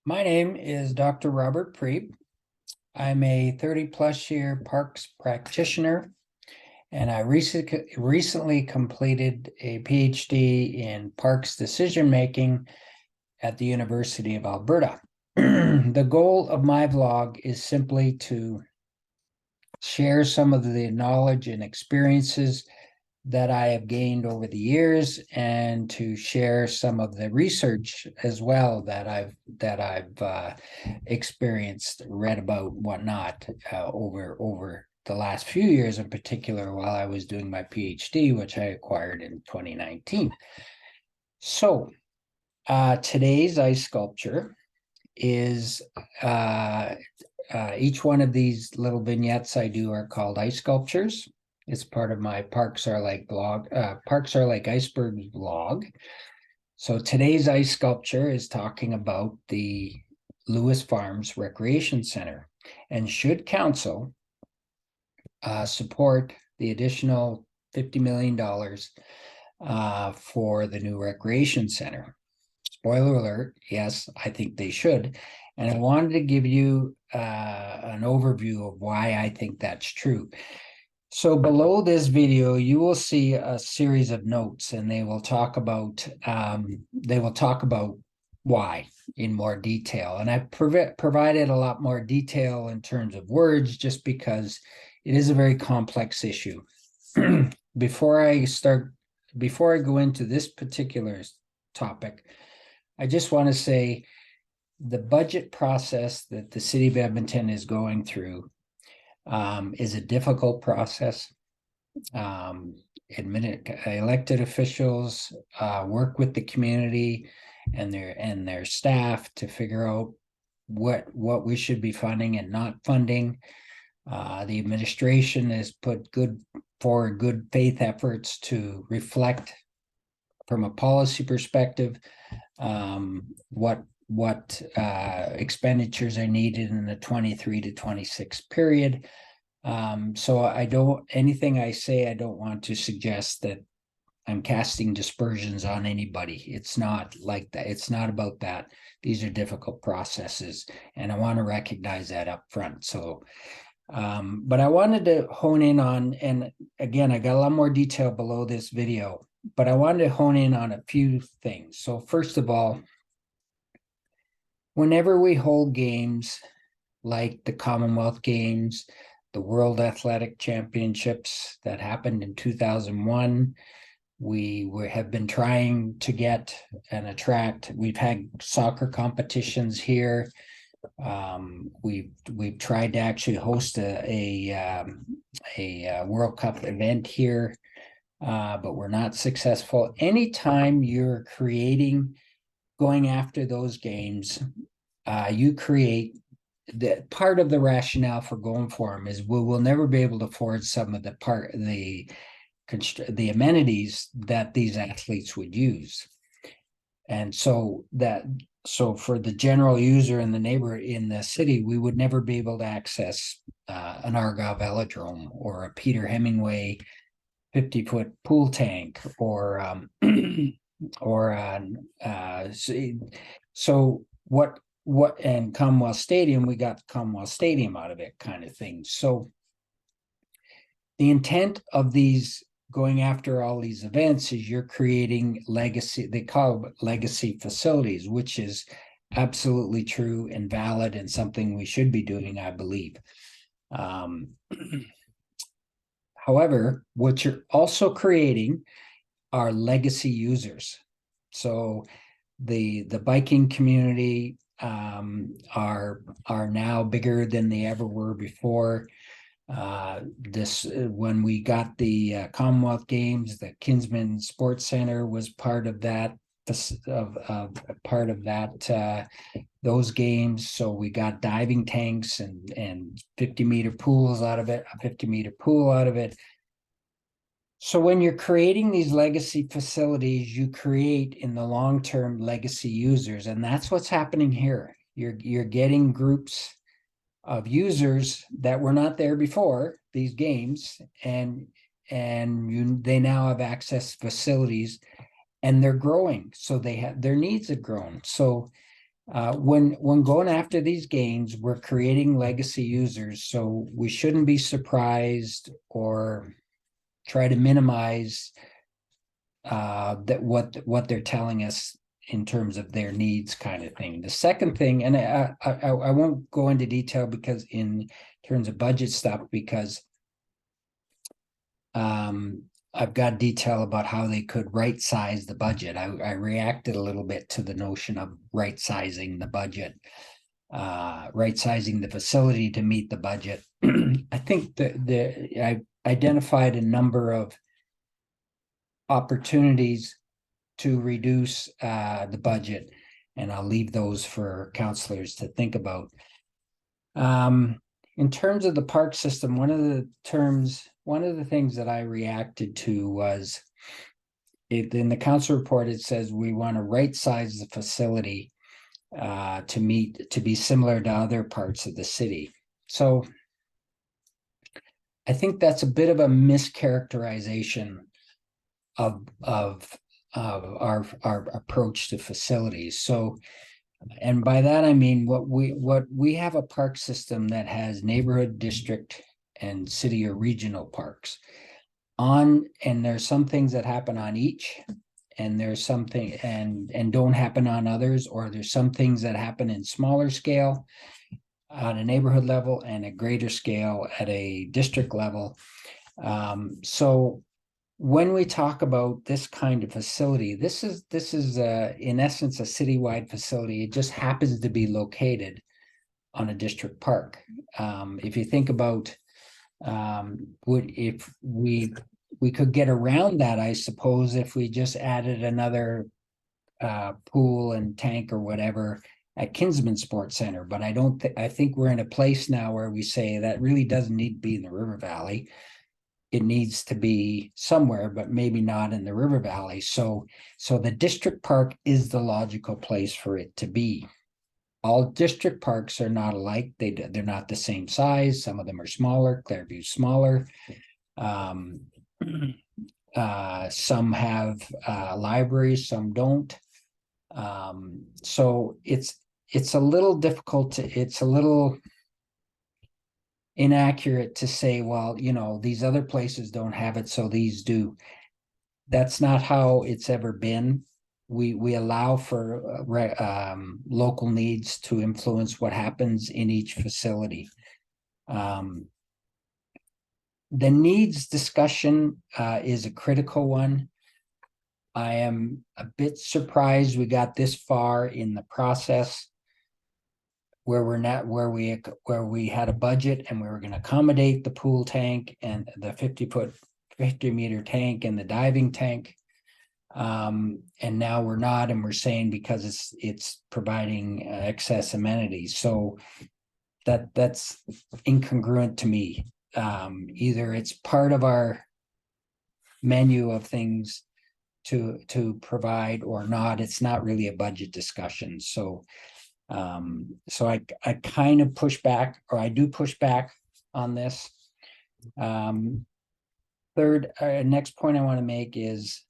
My name is Dr. Robert Priebe. I'm a 30-plus year parks practitioner, and I recently completed a PhD in parks decision making at the University of Alberta. The goal of my vlog is simply to share some of the knowledge and experiences that I have gained over the years, and to share some of the research as well that I've experienced, read about, whatnot, over the last few years, in particular while I was doing my PhD, which I acquired in 2019. So today's ice sculpture is each one of these little vignettes I do are called ice sculptures. It's part of my Parks Are Like blog, Parks Are Like Icebergs blog. So today's ice sculpture is talking about the Lewis Farms Recreation Center, and should council support the additional $50 million for the new recreation center. Spoiler alert, yes, I think they should. And I wanted to give you an overview of why I think that's true. So below this video, you will see a series of notes, and they will talk about why in more detail. And I provided a lot more detail in terms of words, just because it is a very complex issue. Before I go into this particular topic, I just want to say the budget process that the city of Edmonton is going through is a difficult process. Elected officials work with the community and their staff to figure out what we should be funding and not funding. The administration has put good faith efforts to reflect from a policy perspective what expenditures are needed in the 23 to 26 period. So anything I say, I don't want to suggest that I'm casting dispersions on anybody. It's not like that. It's not about that. These are difficult processes, and I want to recognize that up front. So, but I wanted to hone in on, and again, I got a lot more detail below this video, but I wanted to hone in on a few things. So first of all, whenever we hold games like the Commonwealth Games, the World Athletic Championships that happened in 2001, we have been trying to get and attract. We've had soccer competitions here. We've tried to actually host a World Cup event here, but we're not successful. Anytime you're going after those games, you create that part of the rationale for going for them is we'll never be able to afford some of the amenities that these athletes would use. And so for the general user in the city, we would never be able to access an Argyle velodrome or a Peter Hemingway 50-foot pool tank or and Commonwealth Stadium, we got Commonwealth Stadium out of it, kind of thing. So the intent of these going after all these events is you're creating legacy, they call it legacy facilities, which is absolutely true and valid and something we should be doing, I believe. However, what you're also creating are legacy users. So the biking community are now bigger than they ever were before. When we got the Commonwealth Games, the Kinsman Sports Center was part of that. Those games. So we got diving tanks and 50-meter pools out of it, a 50-meter pool out of it. So when you're creating these legacy facilities, you create in the long term legacy users, and that's what's happening here. You're getting groups of users that were not there before these games, and they now have access to facilities, and they're growing. So their needs have grown. So When going after these gains, we're creating legacy users, so we shouldn't be surprised or try to minimize that what they're telling us in terms of their needs, kind of thing. The second thing, and I won't go into detail because in terms of budget stuff, because I've got detail about how they could right size the budget. I reacted a little bit to the notion of right sizing the budget, right sizing the facility to meet the budget. I think that I identified a number of opportunities to reduce the budget, and I'll leave those for councillors to think about. In terms of the park system, one of the things that I reacted to was in the council report, it says we want to right size the facility to be similar to other parts of the city. So I think that's a bit of a mischaracterization of our approach to facilities. So, and by that I mean what we have a park system that has neighborhood, district, and city or regional parks and there's some things that happen on each, and there's something and don't happen on others, or there's some things that happen in smaller scale on a neighborhood level and a greater scale at a district level. So when we talk about this kind of facility, this is in essence a citywide facility. It just happens to be located on a district park. If you think about if we could get around that, I suppose, if we just added another pool and tank or whatever at Kinsman Sports Center. But I think we're in a place now where we say that really doesn't need to be in the River Valley. It needs to be somewhere, but maybe not in the River Valley. So the district park is the logical place for it to be. All district parks are not alike. They're not the same size. Some of them are smaller. Clairview's smaller. Some have libraries, some don't. So it's a little difficult it's a little inaccurate to say, well, these other places don't have it, so these do. That's not how it's ever been. We allow for local needs to influence what happens in each facility. The needs discussion is a critical one. I am a bit surprised we got this far in the process where we had a budget and we were going to accommodate the pool tank and the 50-meter tank and the diving tank. And now we're not, and we're saying because it's providing excess amenities. So that's incongruent to me. Either it's part of our menu of things to provide or not. It's not really a budget discussion. So I kind of push back, or I do push back on this. Third, next point I want to make is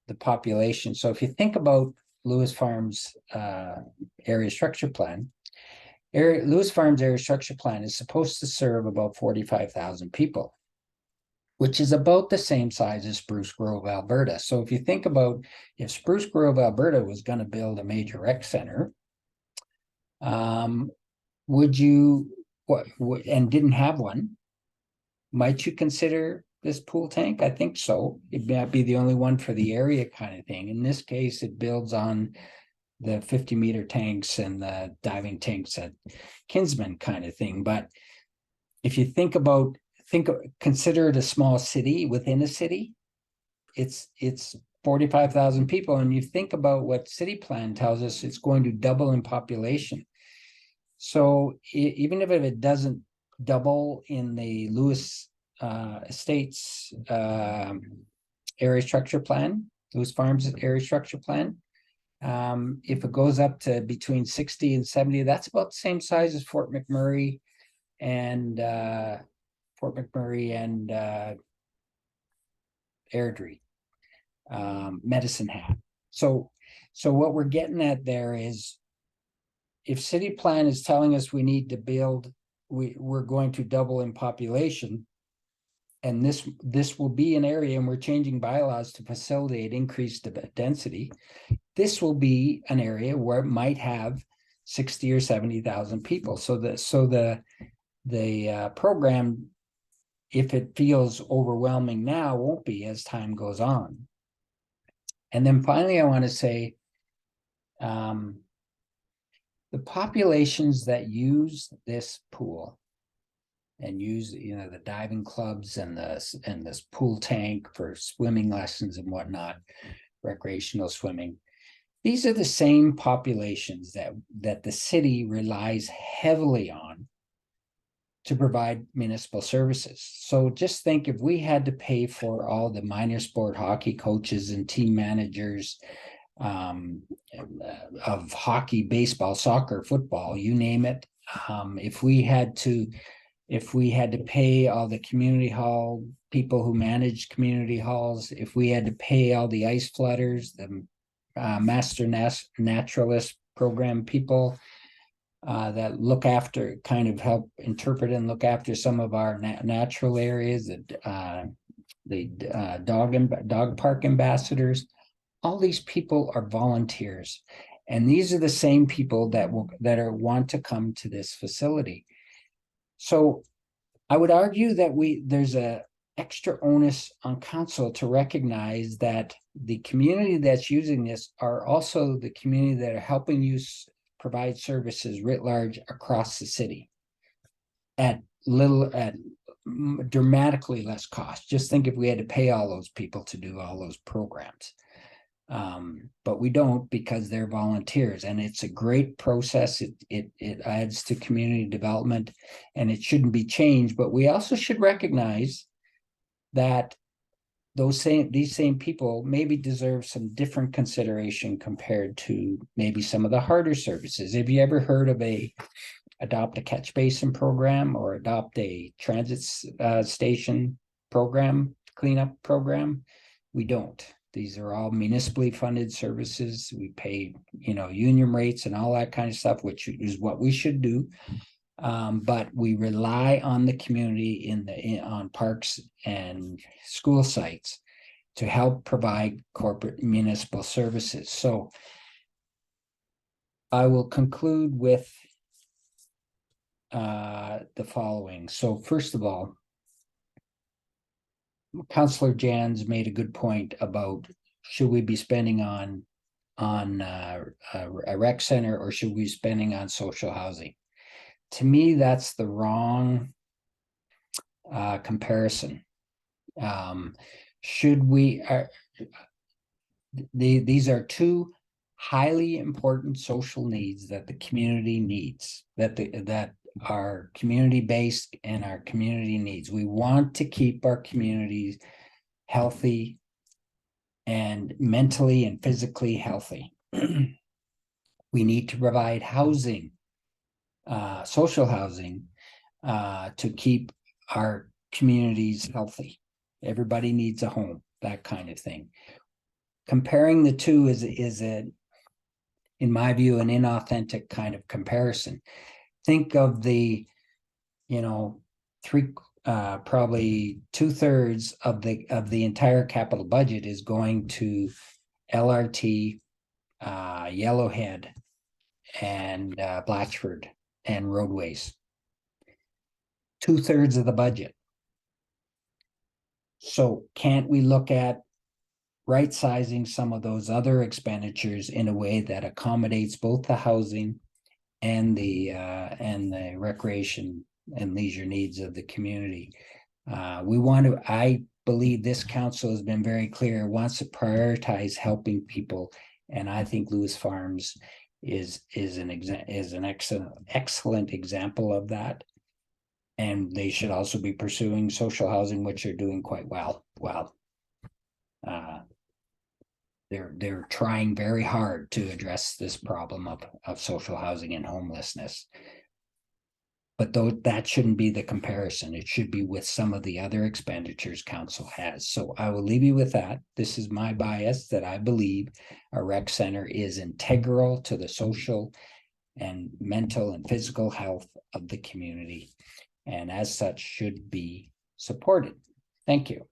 the population. So if you think about Lewis Farms area structure plan, Lewis Farms area structure plan is supposed to serve about 45,000 people, which is about the same size as Spruce Grove, Alberta. So if you think about if Spruce Grove, Alberta was going to build a major rec center, would you, and didn't have one, might you consider this pool tank? I think so. It might be the only one for the area kind of thing. In this case, it builds on the 50-meter tanks and the diving tanks at Kinsman kind of thing. But if you consider it a small city within a city, it's 45,000 people. And you think about what city plan tells us, it's going to double in population. So even if it doesn't double in the Lewis Estates area structure plan, Lewis Farms area structure plan, if it goes up to between 60 and 70, that's about the same size as Fort McMurray and Airdrie, Medicine Hat. So what we're getting at there is if city plan is telling us we need to build, we're going to double in population, and this will be an area, and we're changing bylaws to facilitate increased density, this will be an area where it might have 60 or 70,000 people. So the program, if it feels overwhelming now, won't be as time goes on. And then finally, I want to say, the populations that use this pool and use, the diving clubs and this pool tank for swimming lessons and whatnot, recreational swimming, these are the same populations that the city relies heavily on to provide municipal services. So just think, if we had to pay for all the minor sport hockey coaches and team managers of hockey, baseball, soccer, football, you name it, if we had to pay all the community hall people who manage community halls, if we had to pay all the ice flooders, the master naturalist program people that look after, kind of help interpret and look after some of our natural areas, the dog park ambassadors, all these people are volunteers, and these are the same people that want to come to this facility. So I would argue that there's a extra onus on council to recognize that the community that's using this are also the community that are helping you provide services writ large across the city at dramatically less cost. Just think if we had to pay all those people to do all those programs. But we don't, because they're volunteers, and it's a great process. It adds to community development, and it shouldn't be changed. But we also should recognize that these same people maybe deserve some different consideration compared to maybe some of the harder services. Have you ever heard of adopt a catch basin program or adopt a transit station program, cleanup program? We don't. These are all municipally funded services. We pay, union rates and all that kind of stuff, which is what we should do. But we rely on the community on parks and school sites to help provide corporate municipal services. So I will conclude with the following. So first of all, Councillor Jans made a good point about, should we be spending on a rec center, or should we be spending on social housing? To me, that's the wrong comparison. These are two highly important social needs that the community needs, that are community-based and our community needs. We want to keep our communities healthy and mentally and physically healthy. We need to provide housing, social housing, to keep our communities healthy. Everybody needs a home, that kind of thing. Comparing the two is in my view, an inauthentic kind of comparison. Think of the, probably 2/3 of the entire capital budget is going to LRT, Yellowhead, and Blatchford and roadways. 2/3 of the budget. So can't we look at right-sizing some of those other expenditures in a way that accommodates both the housing and the recreation and leisure needs of the community? I believe this council has been very clear, wants to prioritize helping people, and I think Lewis Farms is an excellent example of that. And they should also be pursuing social housing, which are doing quite well. They're trying very hard to address this problem of social housing and homelessness. But that shouldn't be the comparison. It should be with some of the other expenditures council has. So I will leave you with that. This is my bias, that I believe a rec center is integral to the social and mental and physical health of the community, and as such should be supported. Thank you.